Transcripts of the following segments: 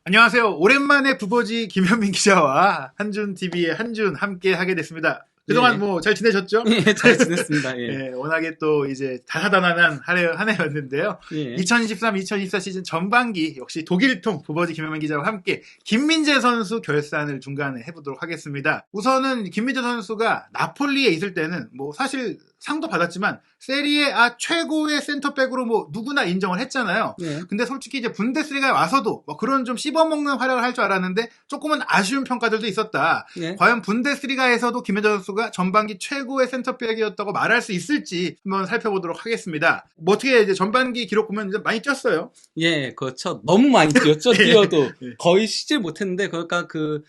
안녕하세요. 오랜만에 부보지 김현민 기자와 한준TV의 한준 함께 하게 됐습니다. 그동안 예. 뭐 잘 지내셨죠? 예, 잘 지냈습니다. 예. 예, 워낙에 또 이제 다사다난한 한 해였는데요. 예. 2023-2024 시즌 전반기 역시 독일통 부보지 김현민 기자와 함께 김민재 선수 결산을 중간에 해보도록 하겠습니다. 우선은 김민재 선수가 나폴리에 있을 때는 뭐 사실 상도 받았지만 세리에 A 최고의 센터백으로 뭐 누구나 인정을 했잖아요. 예. 근데 솔직히 이제 분데스리가에 와서도 뭐 그런 좀 씹어먹는 활약을 할 줄 알았는데 조금은 아쉬운 평가들도 있었다. 예. 과연 분데스리가에서도 김민재 선수가 전반기 최고의 센터백이었다고 말할 수 있을지 한번 살펴보도록 하겠습니다. 뭐 어떻게 이제 전반기 기록 보면 이제 많이 뛰었어요. 예, 그렇죠. 너무 많이 뛰었죠. 예. 뛰어도 예. 거의 쉬질 못했는데, 그러니까 그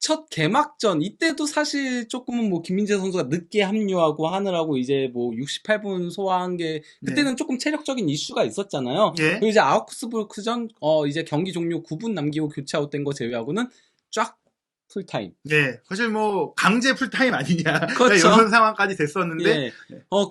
첫 개막전 이때도 사실 조금은 뭐 김민재 선수가 늦게 합류하고 하느라고 이제 뭐 68분 소화한 게 그때는 조금 체력적인 이슈가 있었잖아요. 예. 그리고 이제 아우크스부르크전 이제 경기 종료 9분 남기고 교체 아웃된 거 제외하고는 쫙 풀타임. 예, 사실 뭐 강제 풀타임 아니냐 그렇죠. 이런 상황까지 됐었는데 예.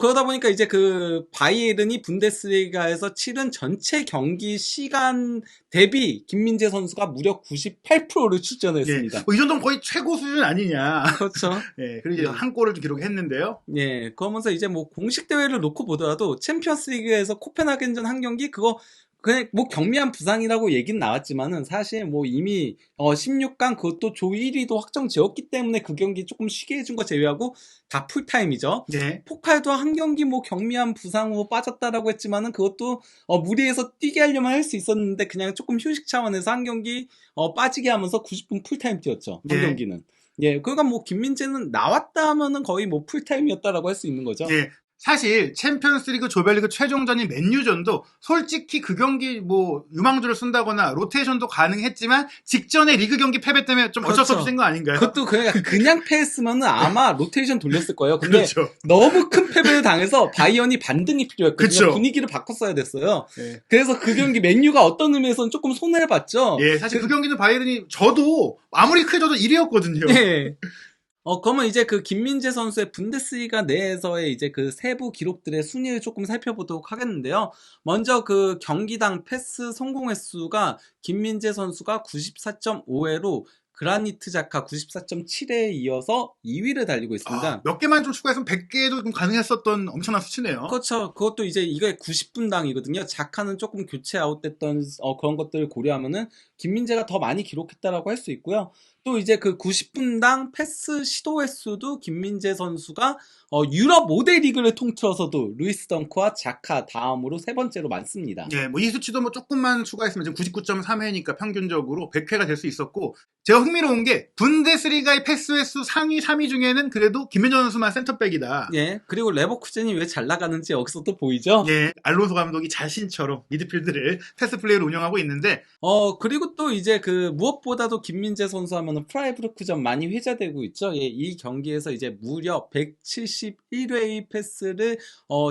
그러다 보니까 이제 그 바이에른이 분데스리가에서 치른 전체 경기 시간 대비 김민재 선수가 무려 98%를 출전했습니다. 예, 뭐 이 정도면 거의 최고 수준 아니냐. 그렇죠. 예, 그리고 이제 예. 한 골을 좀 기록했는데요. 예. 그러면서 이제 뭐 공식 대회를 놓고 보더라도 챔피언스리그에서 코펜하겐전 한 경기 그거 그냥 뭐 경미한 부상이라고 얘기는 나왔지만은 사실 뭐 이미 16강 그것도 조 1위도 확정 지었기 때문에 그 경기 조금 쉬게 해준 거 제외하고 다 풀타임이죠. 예. 포칼도 한 경기 뭐 경미한 부상으로 빠졌다라고 했지만은 그것도 무리해서 뛰게 하려면 할 수 있었는데 그냥 조금 휴식 차원에서 한 경기 빠지게 하면서 90분 풀타임 뛰었죠. 한 예. 경기는. 예, 그러니까 뭐 김민재는 나왔다 하면은 거의 뭐 풀타임이었다라고 할 수 있는 거죠. 예. 사실 챔피언스리그 조별리그 최종전인 맨유전도 솔직히 그 경기 뭐 유망주를 쓴다거나 로테이션도 가능했지만 직전에 리그 경기 패배 때문에 좀 어쩔 수 없이 그렇죠. 된 거 아닌가요? 그것도 그냥 패했으면은 아마 로테이션 돌렸을 거예요. 근데 그렇죠. 너무 큰 패배를 당해서 바이언이 반등이 필요했거든요. 그쵸. 분위기를 바꿨어야 됐어요. 예. 그래서 그 경기 맨유가 어떤 의미에서는 조금 손해를 봤죠. 예, 사실 그 경기는 바이에른이 저도 아무리 크게 져도 1위였거든요. 예. 그러면 이제 그 김민재 선수의 분데스리가 내에서의 이제 그 세부 기록들의 순위를 조금 살펴보도록 하겠는데요. 먼저 그 경기당 패스 성공 횟수가 김민재 선수가 94.5회로 그라니트 자카 94.7회에 이어서 2위를 달리고 있습니다. 몇 개만 좀 추가했으면 100개도 좀 가능했었던 엄청난 수치네요. 그렇죠. 그것도 이제 이게 90분당이거든요. 자카는 조금 교체 아웃됐던 그런 것들을 고려하면은 김민재가 더 많이 기록했다라고 할 수 있고요. 또 이제 그 90분당 패스 시도 횟수도 김민재 선수가 유럽 5대 리그를 통틀어서도 루이스 덩크와 자카 다음으로 세 번째로 많습니다. 예, 뭐 이 수치도 뭐 조금만 추가했으면 지금 99.3회니까 평균적으로 100회가 될 수 있었고, 제가 흥미로운 게 분데스리가의 패스 횟수 상위 3위 중에는 그래도 김민재 선수만 센터백이다. 예, 그리고 레버쿠젠이 왜 잘 나가는지 여기서 또 보이죠? 예, 알론소 감독이 자신처럼 미드필드를 패스 플레이로 운영하고 있는데, 그리고 또 이제 그 무엇보다도 김민재 선수 하면은 프라이브르크전 많이 회자되고 있죠. 예, 이 경기에서 이제 무려 171회의 패스를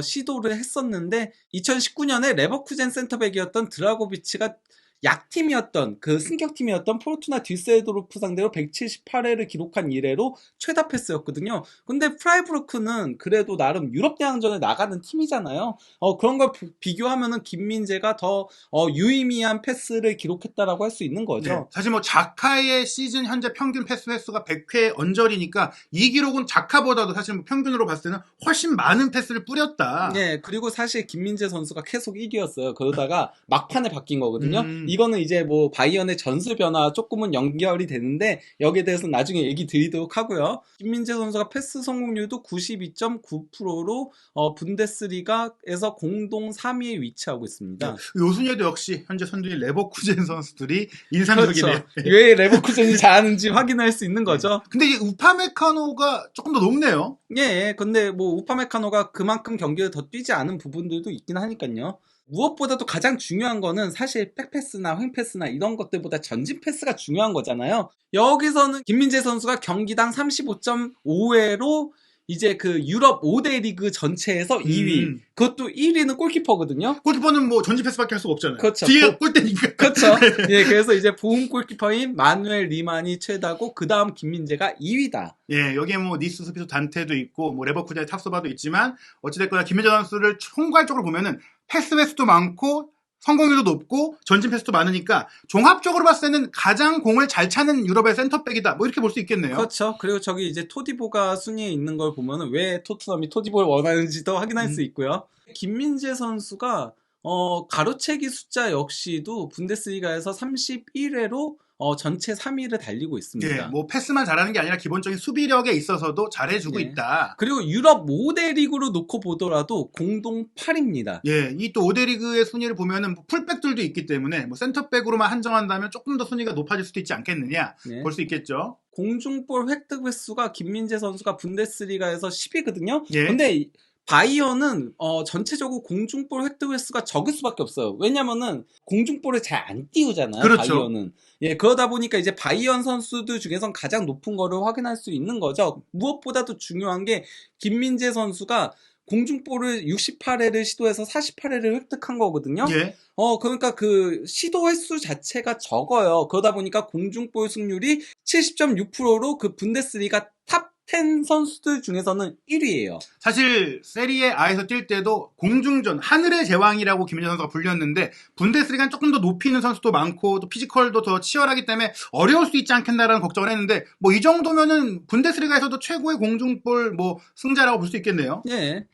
시도를 했었는데 2019년에 레버쿠젠 센터백이었던 드라고비치가 약팀이었던 그 승격팀이었던 포르투나 듀셀도르프 상대로 178회를 기록한 이래로 최다 패스였거든요. 근데 프라이부르크는 그래도 나름 유럽 대항전에 나가는 팀이잖아요. 그런 걸 비교하면은 김민재가 더 유의미한 패스를 기록했다라고 할 수 있는 거죠. 네, 사실 뭐 자카의 시즌 현재 평균 패스 횟수가 100회 언저리니까 이 기록은 자카보다도 사실 뭐 평균으로 봤을 때는 훨씬 많은 패스를 뿌렸다. 네, 그리고 사실 김민재 선수가 계속 1위였어요. 그러다가 막판에 바뀐 거거든요. 이거는 이제 뭐 바이언의 전술 변화 조금은 연결이 되는데 여기에 대해서는 나중에 얘기 드리도록 하고요. 김민재 선수가 패스 성공률도 92.9%로 분데스리가에서 공동 3위에 위치하고 있습니다. 요 순위에도 역시 현재 선두인 레버쿠젠 선수들이 인상적이네요. 그렇죠. 왜 레버쿠젠이 잘하는지 확인할 수 있는 거죠. 근데 이 우파메카노가 조금 더 높네요. 예, 근데 뭐 우파메카노가 그만큼 경기를 더 뛰지 않은 부분들도 있긴 하니까요. 무엇보다도 가장 중요한 거는 사실 백패스나 횡패스나 이런 것들보다 전진 패스가 중요한 거잖아요. 여기서는 김민재 선수가 경기당 35.5회로 이제 그 유럽 5대 리그 전체에서 2위. 그것도 1위는 골키퍼거든요. 골키퍼는 뭐 전진 패스밖에 할 수가 없잖아요. 그렇죠. 뒤에 골대니까. 그렇죠. 예, 그래서 이제 보험 골키퍼인 마누엘 리만이 최다고 그 다음 김민재가 2위다. 예, 여기에 뭐 니스 스피소 단테도 있고 뭐 레버쿠젠의 탑소바도 있지만 어찌됐거나 김민재 선수를 총괄적으로 보면은 패스 횟수도 많고 성공률도 높고 전진 패스도 많으니까 종합적으로 봤을 때는 가장 공을 잘 차는 유럽의 센터백이다. 뭐 이렇게 볼 수 있겠네요. 그렇죠. 그리고 저기 이제 토디보가 순위에 있는 걸 보면은 왜 토트넘이 토디보를 원하는지도 확인할 수 있고요. 김민재 선수가 가로채기 숫자 역시도 분데스리가에서 31회로 전체 3위를 달리고 있습니다. 예, 뭐 패스만 잘하는 게 아니라 기본적인 수비력에 있어서도 잘해주고 예. 있다. 그리고 유럽 5대 리그로 놓고 보더라도 공동 8위입니다. 예, 이 또 5대 리그의 순위를 보면은 뭐 풀백들도 있기 때문에 뭐 센터백으로만 한정한다면 조금 더 순위가 높아질 수도 있지 않겠느냐 네. 볼 수 있겠죠. 공중볼 획득 횟수가 김민재 선수가 분데스리가에서 10위거든요. 예. 근데 바이언은 전체적으로 공중볼 획득 횟수가 적을 수밖에 없어요. 왜냐면은 공중볼을 잘 안 띄우잖아요. 그렇죠. 바이언은. 예, 그러다 보니까 이제 바이언 선수들 중에선 가장 높은 거를 확인할 수 있는 거죠. 무엇보다도 중요한 게 김민재 선수가 공중볼을 68회를 시도해서 48회를 획득한 거거든요. 예. 그러니까 그 시도 횟수 자체가 적어요. 그러다 보니까 공중볼 승률이 70.6%로 그 분데스리가 탑 10 선수들 중에서는 1위예요. 사실 세리에 A에서 뛸 때도 공중전 하늘의 제왕이라고 김민재 선수가 불렸는데 분데스리가는 조금 더 높이 있는 선수도 많고 또 피지컬도 더 치열하기 때문에 어려울 수 있지 않겠나라는 걱정을 했는데 뭐 이 정도면은 분데스리가에서도 최고의 공중볼 뭐 승자라고 볼 수 있겠네요. 예.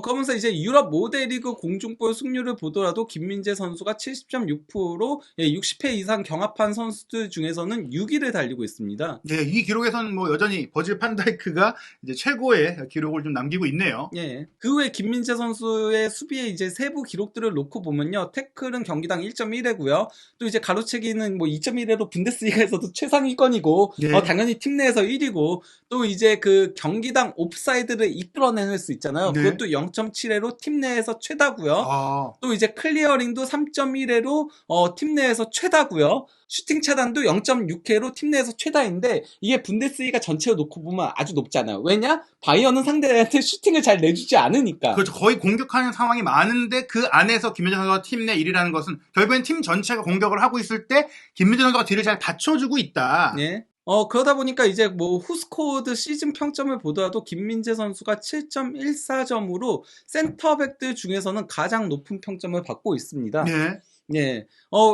그러면서 이제 유럽 모델리그 공중볼 승률을 보더라도 김민재 선수가 70.6%로 60회 이상 경합한 선수들 중에서는 6위를 달리고 있습니다. 예, 이 기록에서는 뭐 여전히 버질 판다이크가 이제 최고의 기록을 좀 남기고 있네요. 예. 그 외 김민재 선수의 수비의 이제 세부 기록들을 놓고 보면요. 태클은 경기당 1.1회고요. 또 이제 가로채기는 뭐 2.1회로 분데스리가에서도 최상위권이고, 예. 당연히 팀 내에서 1위고, 또 이제 그 경기당 옵사이드를 이끌어낼 수 있잖아요. 네. 그것도 0.7회로 팀 내에서 최다고요. 아, 또 이제 클리어링도 3.1회로 팀 내에서 최다고요. 슈팅 차단도 0.6회로 팀 내에서 최다인데 이게 분데스리가 전체로 놓고 보면 아주 높잖아요. 왜냐? 바이언은 상대한테 슈팅을 잘 내주지 않으니까. 그렇죠. 거의 공격하는 상황이 많은데 그 안에서 김민재 선수가 팀 내 1위라는 것은 결국엔 팀 전체가 공격을 하고 있을 때 김민재 선수가 뒤를 잘 받쳐주고 있다. 예. 그러다 보니까 이제 뭐 후스코어드 시즌 평점을 보더라도 김민재 선수가 7.14점으로 센터백들 중에서는 가장 높은 평점을 받고 있습니다. 예. 예.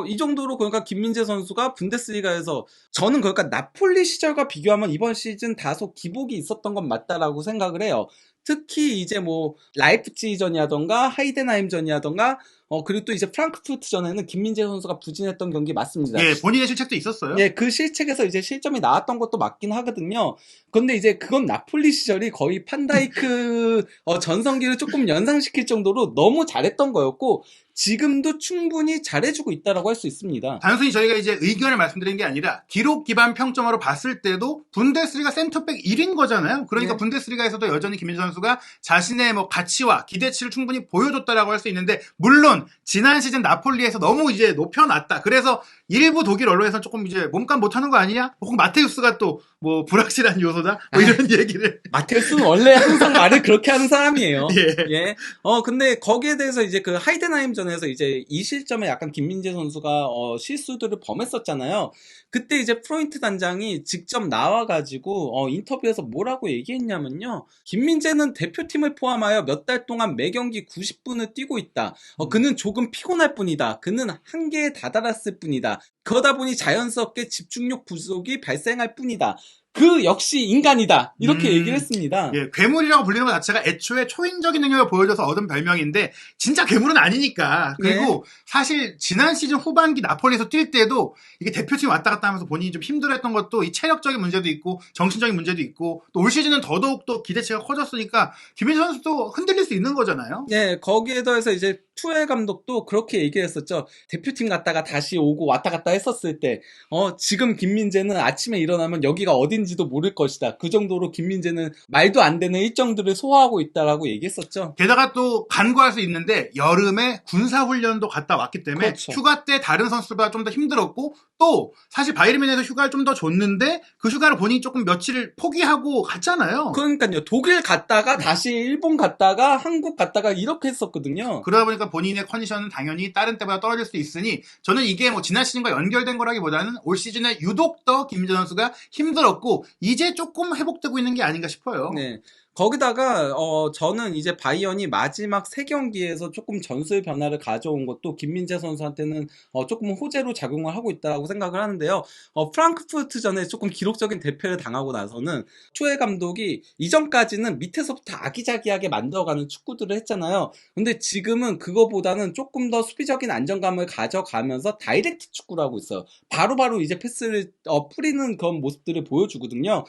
이 정도로 그러니까 김민재 선수가 분데스리가에서 저는 그러니까 나폴리 시절과 비교하면 이번 시즌 다소 기복이 있었던 건 맞다라고 생각을 해요. 특히 이제 뭐 라이프치히전이라던가 하이덴하임전이라던가 그리고 또 이제 프랑크푸르트전에는 김민재 선수가 부진했던 경기 맞습니다. 예, 본인의 실책도 있었어요. 예, 그 실책에서 이제 실점이 나왔던 것도 맞긴 하거든요. 근데 이제 그건 나폴리 시절이 거의 판다이크 전성기를 조금 연상시킬 정도로 너무 잘했던 거였고 지금도 충분히 잘해주고 있다라고 할 수 있습니다. 단순히 저희가 이제 의견을 말씀드린 게 아니라 기록 기반 평점으로 봤을 때도 분데스리가 센터백 1인 거잖아요. 그러니까 네. 분데스리가에서도 여전히 김민재 선수가 자신의 뭐 가치와 기대치를 충분히 보여줬다라고 할 수 있는데 물론 지난 시즌 나폴리에서 너무 이제 높여놨다. 그래서 일부 독일 언론에서 조금 이제 몸값 못하는 거 아니냐? 혹은 마테우스가 또 뭐 불확실한 요소다? 뭐 이런 얘기를. 마테우스는 원래 항상 말을 그렇게 하는 사람이에요. 예. 예. 근데 거기에 대해서 이제 그 하이덴하임전에서 이제 이 실점에 약간 김민재 선수가 실수들을 범했었잖아요. 그때 이제 프로인트 단장이 직접 나와가지고 인터뷰에서 뭐라고 얘기했냐면요. 김민재는 대표팀을 포함하여 몇 달 동안 매 경기 90분을 뛰고 있다. 그는 조금 피곤할 뿐이다. 그는 한계에 다다랐을 뿐이다. 그러다 보니 자연스럽게 집중력 부족이 발생할 뿐이다. 그 역시 인간이다. 이렇게 얘기를 했습니다. 예, 괴물이라고 불리는 것 자체가 애초에 초인적인 능력을 보여줘서 얻은 별명인데 진짜 괴물은 아니니까. 그리고 사실 지난 시즌 후반기 나폴리에서 뛸 때도 이게 대표팀 왔다 갔다 하면서 본인이 좀 힘들어했던 것도 이 체력적인 문제도 있고 정신적인 문제도 있고 또 올 시즌은 더더욱 또 기대치가 커졌으니까 김민재 선수도 흔들릴 수 있는 거잖아요. 예, 거기에 더해서 이제 투엘 감독도 그렇게 얘기했었죠. 대표팀 갔다가 다시 오고 왔다 갔다 했었을 때, 지금 김민재는 아침에 일어나면 여기가 어딘지도 모를 것이다. 그 정도로 김민재는 말도 안 되는 일정들을 소화하고 있다라고 얘기했었죠. 게다가 또 간과할 수 있는데 여름에 군사훈련도 갔다 왔기 때문에 그렇죠. 휴가 때 다른 선수보다 좀 더 힘들었고 또 사실 바이에른뮌헨에서 휴가를 좀 더 줬는데 그 휴가를 본인이 조금 며칠을 포기하고 갔잖아요. 그러니까요. 독일 갔다가 다시 일본 갔다가 한국 갔다가 이렇게 했었거든요. 그러다 보니까 본인의 컨디션은 당연히 다른 때보다 떨어질 수 있으니 저는 이게 뭐 지난 시즌과 연결된 거라기보다는 올 시즌에 유독 더 김민재 선수가 힘들었고 이제 조금 회복되고 있는 게 아닌가 싶어요. 네. 거기다가 저는 이제 바이언이 마지막 3경기에서 조금 전술 변화를 가져온 것도 김민재 선수한테는 조금 호재로 작용을 하고 있다고 생각을 하는데요. 프랑크푸르트전에 조금 기록적인 대패를 당하고 나서는 투엘 감독이 이전까지는 밑에서부터 아기자기하게 만들어가는 축구들을 했잖아요. 근데 지금은 그거보다는 조금 더 수비적인 안정감을 가져가면서 다이렉트 축구를 하고 있어요. 바로바로 이제 패스를 뿌리는 그런 모습들을 보여주거든요.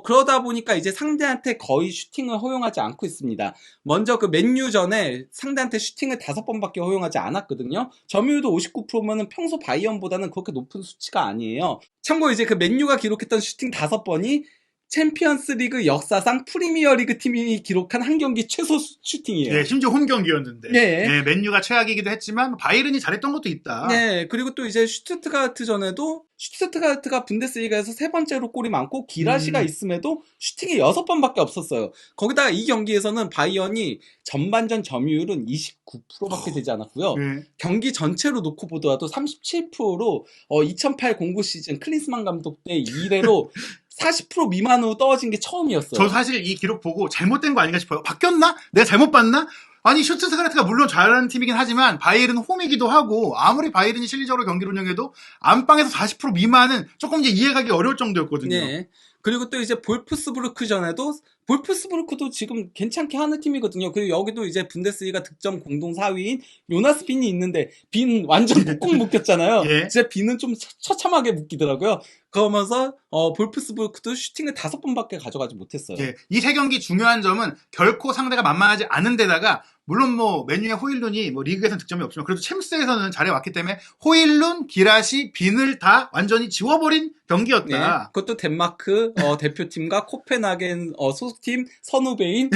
그러다 보니까 이제 상대한테 거의 슈팅을 허용하지 않고 있습니다. 먼저 그 맨유전에 상대한테 슈팅을 5번밖에 허용하지 않았거든요. 점유율도 59%면은 평소 바이언보다는 그렇게 높은 수치가 아니에요. 참고로 이제 그 맨유가 기록했던 슈팅 5번이 챔피언스 리그 역사상 프리미어 리그 팀이 기록한 한 경기 최소 슈팅이에요. 예, 심지어 홈 경기였는데. 네. 예, 맨유가 최악이기도 했지만 바이에른이 잘했던 것도 있다. 네, 그리고 또 이제 슈투트가르트전에도 슈투트가르트가 분데스리가에서 3번째로 골이 많고 기라시가 있음에도 슈팅이 6번밖에 없었어요. 거기다가 이 경기에서는 바이언이 전반전 점유율은 29%밖에 되지 않았고요. 예. 경기 전체로 놓고 보더라도 37%로 2008-09 시즌 클린스만 감독 때 이래로 40% 미만으로 떨어진 게 처음이었어요. 저 사실 이 기록 보고 잘못된 거 아닌가 싶어요. 바뀌었나? 내가 잘못 봤나? 아니 슈투트가르트가 물론 잘하는 팀이긴 하지만 바이에른 홈이기도 하고 아무리 바이에른이 실리적으로 경기를 운영해도 안방에서 40% 미만은 조금 이제 이해가기 어려울 정도였거든요. 네. 그리고 또 이제 볼프스부르크전에도 볼프스부르크도 지금 괜찮게 하는 팀이거든요. 그리고 여기도 이제 분데스리가 득점 공동 4위인 요나스 빈이 있는데 빈 완전 꾹꾹 묶였잖아요. 예. 진짜 빈은 좀 처참하게 묶이더라고요. 그러면서 볼프스부르크도 슈팅을 5번밖에 가져가지 못했어요. 예, 이 3경기 중요한 점은 결코 상대가 만만하지 않은 데다가 물론 뭐 맨유의 호일룬이 뭐 리그에서는 득점이 없지만 그래도 챔스에서는 잘해왔기 때문에 호일룬, 기라시, 빈을 다 완전히 지워버린 경기였다. 네, 그것도 덴마크 대표팀과 코펜하겐 소속팀 선후배인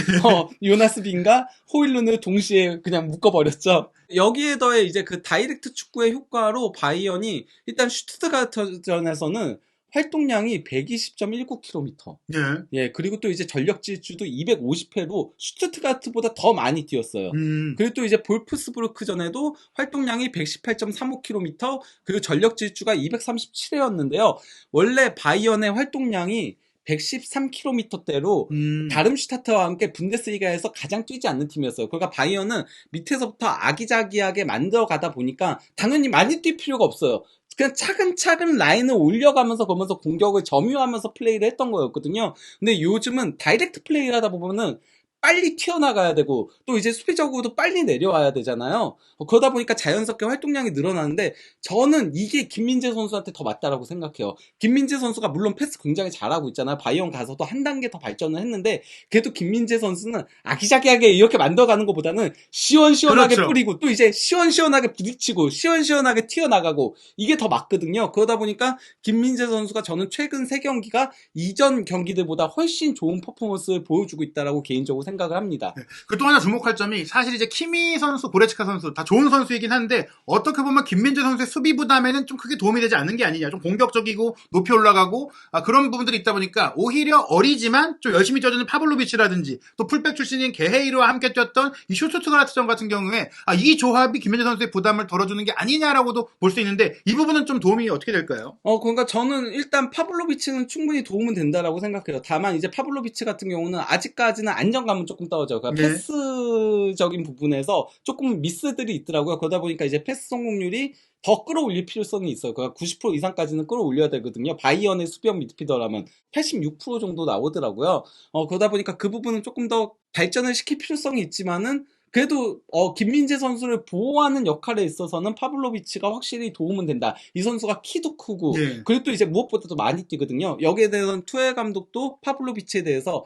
요나스 빈과 호일룬을 동시에 그냥 묶어버렸죠. 여기에 더해 이제 그 다이렉트 축구의 효과로 바이언이 일단 슈투트가르트전에서는 활동량이 120.19km. 예. 예, 그리고 또 이제 전력 질주도 250회로 슈투트가르트보다 더 많이 뛰었어요. 그리고 또 이제 볼프스부르크전에도 활동량이 118.35km, 그리고 전력 질주가 237회였는데요. 원래 바이언의 활동량이 113km대로 다름슈타트와 함께 분데스리가에서 가장 뛰지 않는 팀이었어요. 그러니까 바이언은 밑에서부터 아기자기하게 만들어가다 보니까 당연히 많이 뛸 필요가 없어요. 그냥 차근차근 라인을 올려가면서 그러면서 공격을 점유하면서 플레이를 했던 거였거든요. 근데 요즘은 다이렉트 플레이를 하다 보면은 빨리 튀어나가야 되고 또 이제 수비적으로도 빨리 내려와야 되잖아요. 그러다 보니까 자연스럽게 활동량이 늘어나는데 저는 이게 김민재 선수한테 더 맞다라고 생각해요. 김민재 선수가 물론 패스 굉장히 잘하고 있잖아요. 바이언 가서도 한 단계 더 발전을 했는데 그래도 김민재 선수는 아기자기하게 이렇게 만들어가는 것보다는 시원시원하게 그렇죠. 뿌리고 또 이제 시원시원하게 부딪히고 시원시원하게 튀어나가고 이게 더 맞거든요. 그러다 보니까 김민재 선수가 저는 최근 3경기가 이전 경기들보다 훨씬 좋은 퍼포먼스를 보여주고 있다라고 개인적으로 생각을 합니다. 네. 그 또 하나 주목할 점이 사실 이제 키미 선수, 고레츠카 선수 다 좋은 선수이긴 한데 어떻게 보면 김민재 선수의 수비 부담에는 좀 크게 도움이 되지 않는 게 아니냐. 좀 공격적이고 높이 올라가고 그런 부분들이 있다 보니까 오히려 어리지만 좀 열심히 뛰어주는 파블로비치라든지 또 풀백 출신인 게헤이르와 함께 뛰었던 이 슈투트가르트전 같은 경우에 이 조합이 김민재 선수의 부담을 덜어주는 게 아니냐라고도 볼 수 있는데 이 부분은 좀 도움이 어떻게 될까요? 그러니까 저는 일단 파블로비치는 충분히 도움은 된다라고 생각해요. 다만 이제 파블로비치 같은 경우는 아직까지는 안정감은 조금 떨어져요. 그러니까 네. 패스적인 부분에서 조금 미스들이 있더라고요. 그러다 보니까 이제 패스 성공률이 더 끌어올릴 필요성이 있어요. 그러니까 90% 이상까지는 끌어올려야 되거든요. 바이언의 수비형 미드필더라면 86% 정도 나오더라고요. 그러다 보니까 그 부분은 조금 더 발전을 시킬 필요성이 있지만은 그래도 김민재 선수를 보호하는 역할에 있어서는 파블로비치가 확실히 도움은 된다. 이 선수가 키도 크고 네. 그리고 또 이제 무엇보다도 많이 뛰거든요. 여기에 대해서는 투엘 감독도 파블로비치에 대해서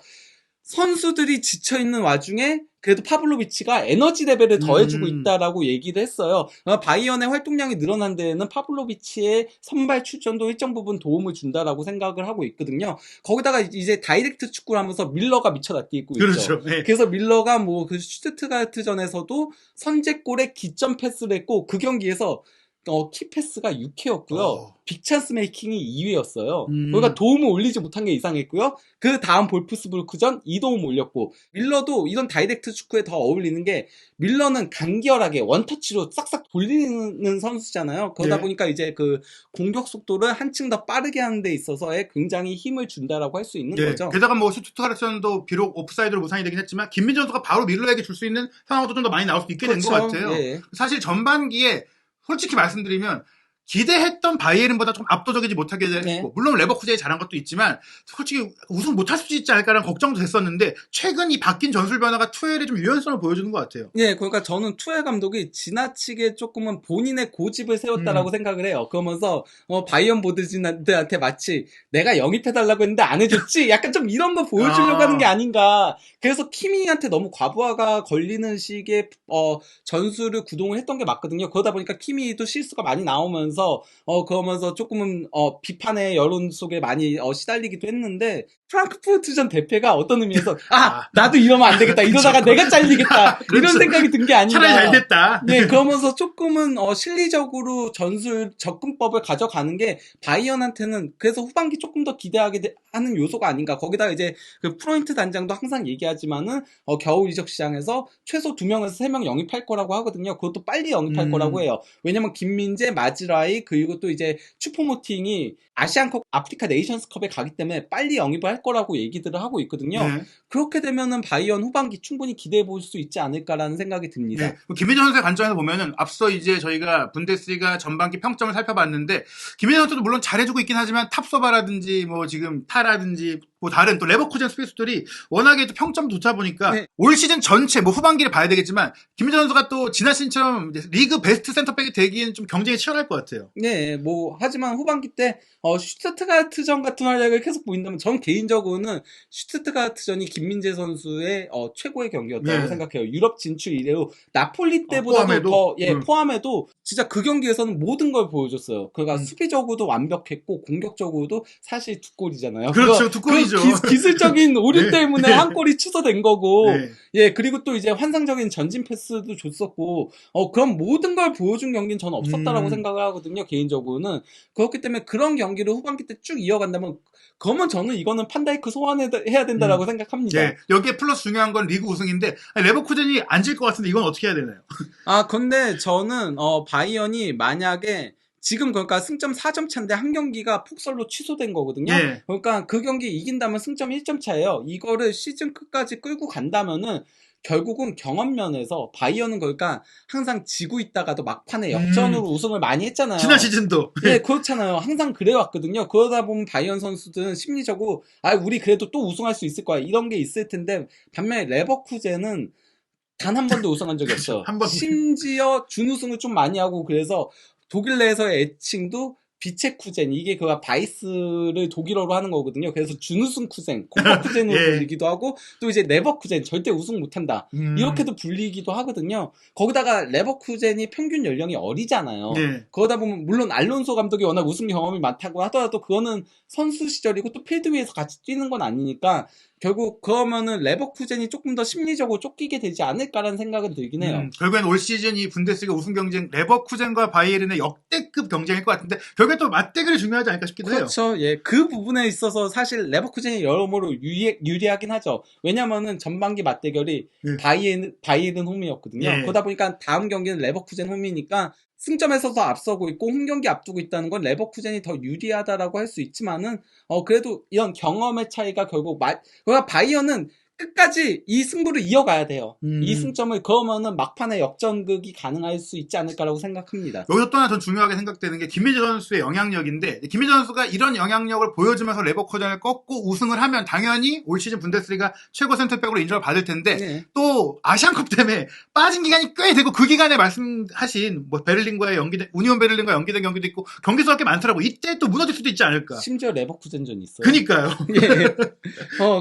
선수들이 지쳐있는 와중에 그래도 파블로비치가 에너지 레벨을 더해주고 있다라고 얘기를 했어요. 바이언의 활동량이 늘어난 데에는 파블로비치의 선발 출전도 일정 부분 도움을 준다라고 생각을 하고 있거든요. 거기다가 이제 다이렉트 축구를 하면서 밀러가 미쳐 날뛰고 있죠. 그렇죠. 네. 그래서 밀러가 뭐 그 슈투트가르트전에서도 선제골에 기점 패스를 했고 그 경기에서 키패스가 6회였고요. 어. 빅찬스 메이킹이 2회였어요. 음. 그러니까 도움을 올리지 못한 게 이상했고요. 그 다음 볼프스부르크전 2도움 올렸고, 밀러도 이런 다이렉트 축구에 더 어울리는 게, 밀러는 간결하게 원터치로 싹싹 돌리는 선수잖아요. 그러다 네. 보니까 이제 그 공격 속도를 한층 더 빠르게 하는 데 있어서의 굉장히 힘을 준다라고 할 수 있는 네. 거죠. 게다가 뭐 슈투트가르트전도 비록 오프사이드로 무산이 되긴 했지만 김민재 선수가 바로 밀러에게 줄 수 있는 상황도 좀 더 많이 나올 수 있게 된 것 그렇죠. 같아요. 예. 사실 전반기에 솔직히 말씀드리면 기대했던 바이에른보다 좀 압도적이지 못하게 됐고, 네. 물론 레버쿠젠이 잘한 것도 있지만 솔직히 우승 못할 수 있지 않을까라는 걱정도 됐었는데, 최근 이 바뀐 전술 변화가 투엘의 좀 유연성을 보여주는 것 같아요. 네, 그러니까 저는 투엘 감독이 지나치게 조금은 본인의 고집을 세웠다라고 생각을 해요. 그러면서 바이언 보드진한테 마치 내가 영입해달라고 했는데 안 해줬지? 약간 좀 이런 거 보여주려고 하는 게 아닌가. 그래서 키미한테 너무 과부하가 걸리는 식의 전술을 구동을 했던 게 맞거든요. 그러다 보니까 키미도 실수가 많이 나오면서 그러면서 조금은 비판의 여론 속에 많이 시달리기도 했는데, 프랑크푸르트전 대패가 어떤 의미에서 나도 이러면 안 되겠다, 이러다가 내가 잘리겠다, 이런 그렇죠. 생각이 든 게 아닌가. 차라리 잘 됐다. 네, 그러면서 조금은 실리적으로 전술 접근법을 가져가는 게 바이언한테는 그래서 후반기 조금 더 기대하게 하는 요소가 아닌가. 거기다가 이제 그 프로인트 단장도 항상 얘기하지만은 겨울 이적 시장에서 최소 2명에서 3명 영입할 거라고 하거든요. 그것도 빨리 영입할 거라고 해요. 왜냐면 김민재, 마즈라이, 그리고 또 이제 추포모팅이 아시안컵, 아프리카 네이션스컵에 가기 때문에 빨리 영입을 할 거라고 얘기들을 하고 있거든요. 네. 그렇게 되면은 바이언 후반기 충분히 기대해 볼 수 있지 않을까라는 생각이 듭니다. 네. 김민재 선수의 관점에서 보면은 앞서 이제 저희가 분데스리가 전반기 평점을 살펴봤는데, 김민재 선수도 물론 잘해주고 있긴 하지만 탑소바라든지 뭐 지금 타라든지 뭐 다른 또 레버쿠젠 스페이스들이 워낙에 또 평점 좋다 보니까 네. 올 시즌 전체 뭐 후반기를 봐야 되겠지만, 김민재 선수가 또 지난 시즌처럼 리그 베스트 센터백이 되기엔 좀 경쟁이 치열할 것 같아요. 네, 뭐 하지만 후반기 때 슈투트가르트전 같은 활약을 계속 보인다면, 전 개인적으로는 슈투트가르트전이 김민재 선수의 최고의 경기였다고 네. 생각해요. 유럽 진출 이래로 나폴리 때보다도 포함해도? 더 포함해도 진짜 그 경기에서는 모든 걸 보여줬어요. 그러니까 수비적으로도 완벽했고 공격적으로도 사실 두 골이잖아요. 그렇죠, 두 골이죠. 기술적인 오류 네. 때문에 한 골이 취소된 거고, 네. 예, 그리고 또 이제 환상적인 전진 패스도 줬었고, 그럼 모든 걸 보여준 경기는 저는 없었다라고 생각을 하거든요, 개인적으로는. 그렇기 때문에 그런 경기를 후반기 때 쭉 이어간다면, 그러면 저는 이거는 판다이크 소환해야 된다라고 생각합니다. 네. 여기에 플러스 중요한 건 리그 우승인데, 레버쿠젠이 안 질 것 같은데 이건 어떻게 해야 되나요? 근데 저는, 바이언이 만약에, 지금 그러니까 승점 4점 차인데 한 경기가 폭설로 취소된 거거든요. 네. 그러니까 그 경기 이긴다면 승점 1점 차예요. 이거를 시즌 끝까지 끌고 간다면은 결국은 경험면에서 바이언은 그러니까 항상 지고 있다가도 막판에 역전으로 우승을 많이 했잖아요. 지난 시즌도. 네, 그렇잖아요. 항상 그래왔거든요. 그러다 보면 바이언 선수들은 심리적으로 우리 그래도 또 우승할 수 있을 거야, 이런 게 있을 텐데, 반면에 레버쿠젠은 단 한 번도 우승한 적이 없어요. 한 번. 심지어 준우승을 좀 많이 하고, 그래서 독일 내에서의 애칭도 비체쿠젠, 이게 그 바이스를 독일어로 하는 거거든요. 그래서 준우승 쿠젠, 코퍼쿠젠으로 예. 불리기도 하고, 또 이제 레버쿠젠 절대 우승 못한다, 이렇게도 불리기도 하거든요. 거기다가 레버쿠젠이 평균 연령이 어리잖아요. 네. 그러다 보면 물론 알론소 감독이 워낙 우승 경험이 많다고 하더라도 그거는 선수 시절이고 또 필드 위에서 같이 뛰는 건 아니니까, 결국 그러면은 레버쿠젠이 조금 더 심리적으로 쫓기게 되지 않을까라는 생각은 들긴 해요. 결국엔 올 시즌 이 분데스리가 우승 경쟁 레버쿠젠과 바이에른의 역대급 경쟁일 것 같은데, 결국엔 또 맞대결이 중요하지 않을까 싶기도 해요. 그렇죠. 예, 그 부분에 있어서 사실 레버쿠젠이 여러모로 유리하긴 하죠. 왜냐면은 전반기 맞대결이 바이에른 홈이었거든요. 예. 그러다 보니까 다음 경기는 레버쿠젠 홈이니까 승점에서도 앞서고 있고 홈경기 앞두고 있다는 건 레버쿠젠이 더 유리하다라고 할 수 있지만은 그래도 이런 경험의 차이가 결국 그러니까 바이언은 끝까지 이 승부를 이어가야 돼요. 이 승점을, 그러면은 막판에 역전극이 가능할 수 있지 않을까라고 생각합니다. 여기서 또 하나 전 중요하게 생각되는 게 김민재 선수의 영향력인데, 김민재 선수가 이런 영향력을 보여주면서 레버쿠젠을 꺾고 우승을 하면 당연히 올 시즌 분데스리가 최고 센터백으로 인정을 받을 텐데, 네. 또 아시안컵 때문에 빠진 기간이 꽤 되고, 그 기간에 말씀하신 뭐 베를린과의 연기된, 우니온 베를린과 연기된 경기도 있고 경기 수가 꽤 많더라고. 이때 또 무너질 수도 있지 않을까. 심지어 레버쿠젠전이 있어요. 그니까요. 예.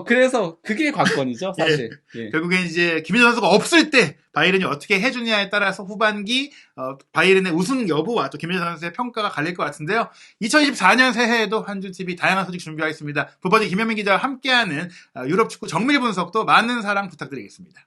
그래서 그게 관건이죠, 사실. 예. 결국엔 이제 김민재 선수가 없을 때 바이에른이 어떻게 해주냐에 따라서 후반기 바이에른의 우승 여부와 또 김민재 선수의 평가가 갈릴 것 같은데요. 2024년 새해에도 한준TV 다양한 소식 준비하겠습니다. 부버지 김현민 기자와 함께하는 유럽 축구 정밀 분석도 많은 사랑 부탁드리겠습니다.